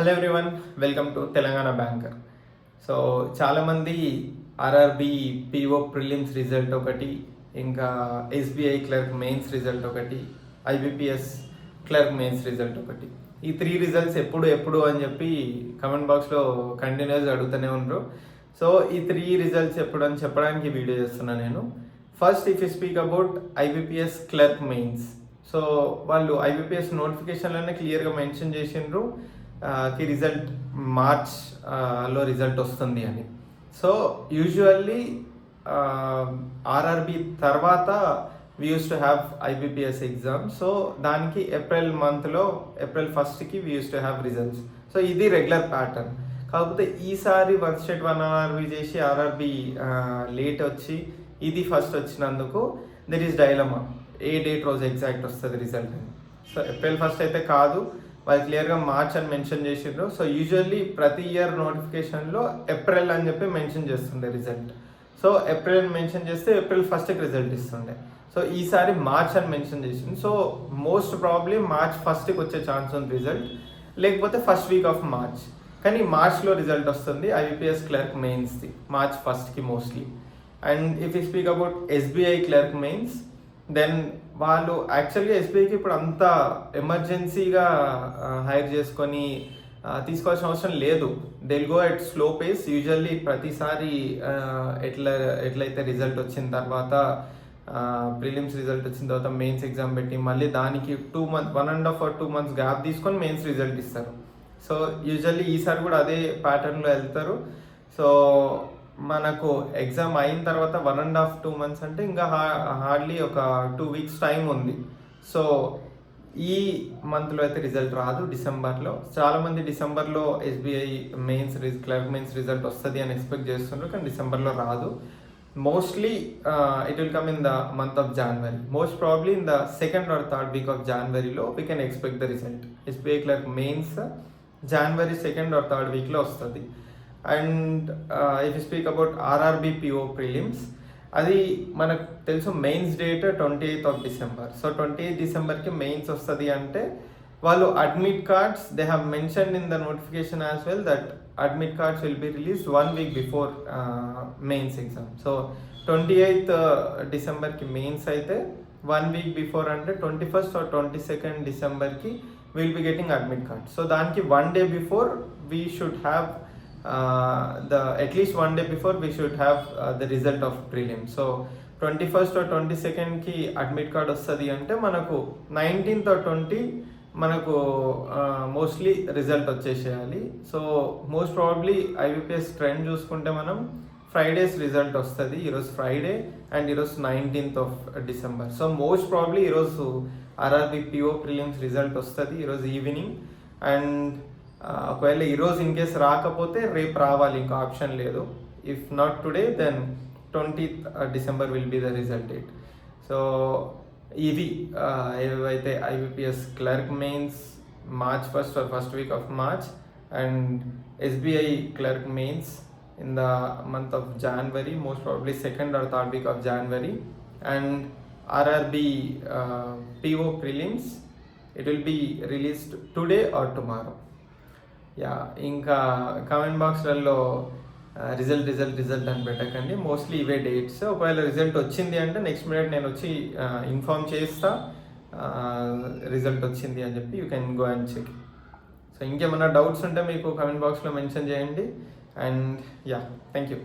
Hello everyone, welcome to Telangana banker. So చాలామంది RRB PO prelims result ఒకటి, ఇంకా SBI clerk mains result ఒకటి, IBPS clerk mains result ఒకటి, ఈ 3 రిజల్ట్స్ ఎప్పుడు అని చెప్పి కమెంట్ బాక్స్లో కంటిన్యూస్ అడుగుతూనే ఉండరు. సో ఈ 3 రిజల్ట్స్ ఎప్పుడు అని చెప్పడానికి వీడియో చేస్తున్నాను నేను. First if you speak about IBPS clerk mains, so వాళ్ళు ఐబిపిఎస్ నోటిఫికేషన్లోనే క్లియర్గా మెన్షన్ చేసిండ్రు కి రిజల్ట్ మార్చ్ లో రిజల్ట్ వస్తుంది అని. సో యూజువల్లీ ఆర్ఆర్బి తర్వాత we use to have IBPS exam. So దానికి April 1st we use to have results. So ఇది రెగ్యులర్ ప్యాటర్న్. కాకపోతే ఈసారి 1 స్టేట్ 1 ఆర్ఆర్బి చేసి ఆర్ఆర్బి లేట్ వచ్చి ఇది ఫస్ట్ వచ్చినందుకు దెర్ ఈస్ డైలమా, ఏ డేట్ రోజు ఎగ్జాక్ట్ వస్తుంది రిజల్ట్ అని. సో ఏప్రిల్ 1 అయితే కాదు, వాళ్ళు క్లియర్గా మార్చ్ అని మెన్షన్ చేసిండ్రు. సో యూజువల్లీ ప్రతి ఇయర్ నోటిఫికేషన్లో ఏప్రిల్ అని చెప్పి మెన్షన్ చేస్తుండే రిజల్ట్. సో ఏప్రిల్ మెన్షన్ చేస్తే ఏప్రిల్ 1st రిజల్ట్ ఇస్తుండే. సో ఈసారి మార్చ్ అని మెన్షన్ చేసింది. So most probably March 1st వచ్చే ఛాన్స్ ఉంది రిజల్ట్, లేకపోతే ఫస్ట్ వీక్ ఆఫ్ మార్చ్. కానీ మార్చ్లో రిజల్ట్ వస్తుంది ఐబిపిఎస్ క్లర్క్ మెయిన్స్ది, March 1st mostly. And if you speak about SBI clerk mains, then వాళ్ళు యాక్చువల్గా ఎస్బీఐకి ఇప్పుడు అంత ఎమర్జెన్సీగా హైర్ చేసుకొని తీసుకోవాల్సిన అవసరం లేదు. They'll go at slow pace. Usually ప్రతిసారి ఎట్లయితే రిజల్ట్ వచ్చిన తర్వాత ప్రిలిమ్స్ రిజల్ట్ వచ్చిన తర్వాత మెయిన్స్ ఎగ్జామ్ పెట్టి మళ్ళీ దానికి 1.5 or 2 months గ్యాప్ తీసుకొని మెయిన్స్ రిజల్ట్ ఇస్తారు. సో యూజువల్లీ ఈసారి కూడా అదే ప్యాటర్న్లో వెళ్తారు. సో మనకు ఎగ్జామ్ అయిన తర్వాత 1.5 2 months అంటే ఇంకా హార్డ్లీ ఒక 2 weeks టైం ఉంది. సో ఈ మంత్లో అయితే రిజల్ట్ రాదు, డిసెంబర్లో. చాలామంది డిసెంబర్లో SBI mains clerk mains result వస్తుంది అని ఎక్స్పెక్ట్ చేస్తున్నారు, కానీ డిసెంబర్లో రాదు. Mostly it will come in the month of January. Most probably in the 2nd or 3rd week of జనవరిలో we can expect the result. SBI clerk mains జనవరి 2nd or 3rd weekలో వస్తుంది. And if you speak about RRB PO prelims, అది మనకు తెలుసు mains date 28th December. So 28th Decemberకి mains వస్తుంది అంటే వాళ్ళు admit cards they have mentioned in the notification as well that admit cards will be release 1 week before mains exam. So 28th Decemberకి mains అయితే 1 week before అంటే 21st or 22nd Decemberకి will be getting admit card. So దానికి 1 day before we should have at least 1 day before we should have the result of prelim. So 21st or 22nd కి admit card వస్తుంది అంటే మనకు 19th or 20 మనకు mostly result వచ్చేసేయాలి. So most probably IBPS trend చూసుకుంటే మనం Fridays result వస్తుంది. ఈరోజు ఫ్రైడే అండ్ ఈరోజు 19th December. So most probably ఈరోజు ఆర్ఆర్బి పిఓ ప్రిలిమ్స్ రిజల్ట్ వస్తుంది ఈరోజు ఈవినింగ్. అండ్ ఒకవేళ ఈరోజు ఇన్ కేస్ రాకపోతే రేపు రావాలి, ఇంకా ఆప్షన్ లేదు. If not today then 20th December will be the result date. So ఇవి ఏవైతే IBPS clerk mains March 1st or 1st week of March, and SBI clerk mains in the month of January, most probably 2nd or 3rd week of January, and RRB PO prelims it will be released today or tomorrow. ఇంకా comment బాక్స్లలో result అని పెట్టకండి, mostly ఇవే dates. ఒకవేళ result వచ్చింది అంటే next minute నేను వచ్చి ఇన్ఫార్మ్ చేస్తా రిజల్ట్ వచ్చింది అని చెప్పి you can go and check. So ఇంకేమైనా డౌట్స్ ఉంటే మీకు కామెంట్ బాక్స్లో మెన్షన్ చేయండి. And thank you.